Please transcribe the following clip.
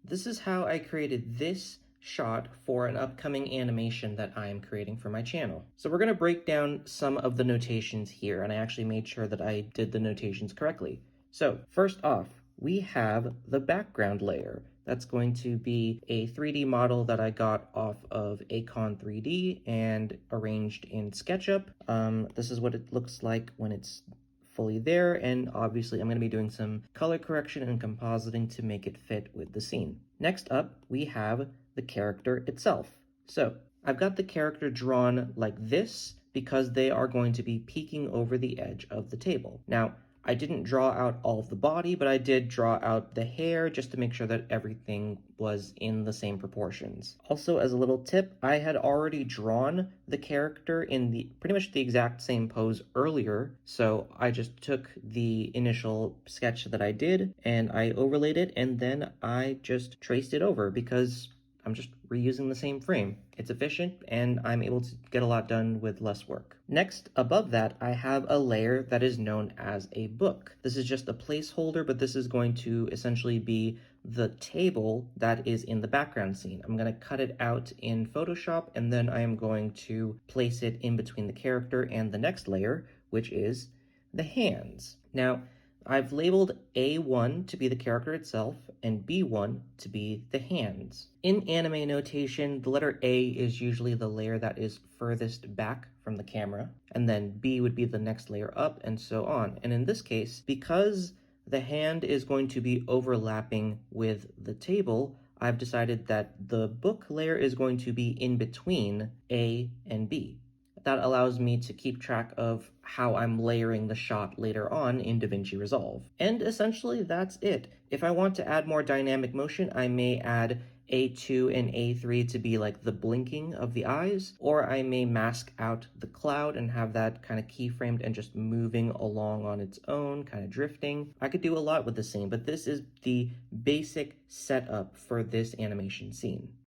this is how I created this shot for an upcoming animation that I am creating for my channel. So we're going to break down some of the notations here, and I actually made sure that I did the notations correctly. So first off, we have the background layer. That's going to be a 3D model that I got off of Acon 3D and arranged in SketchUp. This is what it looks like when it's fully there, and obviously I'm going to be doing some color correction and compositing to make it fit with the scene. Next up, we have the character itself. So I've got the character drawn like this because they are going to be peeking over the edge of the table. Now, I didn't draw out all of the body, but I did draw out the hair just to make sure that everything was in the same proportions. Also, as a little tip, I had already drawn the character in the pretty much the exact same pose earlier, so I just took the initial sketch that I did and I overlaid it, and then I just traced it over because I'm just reusing the same frame. It's efficient, and I'm able to get a lot done with less work. Next, above that, I have a layer that is known as a book. This is just a placeholder, but this is going to essentially be the table that is in the background scene. I'm going to cut it out in Photoshop, and then I am going to place it in between the character and the next layer, which is the hands. Now, I've labeled A1 to be the character itself and B1 to be the hands. In anime notation, the letter A is usually the layer that is furthest back from the camera, and then B would be the next layer up, and so on. And in this case, because the hand is going to be overlapping with the table, I've decided that the book layer is going to be in between A and B. That allows me to keep track of how I'm layering the shot later on in DaVinci Resolve. And essentially that's it. If I want to add more dynamic motion, I may add A2 and A3 to be like the blinking of the eyes, or I may mask out the cloud and have that kind of keyframed and just moving along on its own, kind of drifting. I could do a lot with the scene, but this is the basic setup for this animation scene.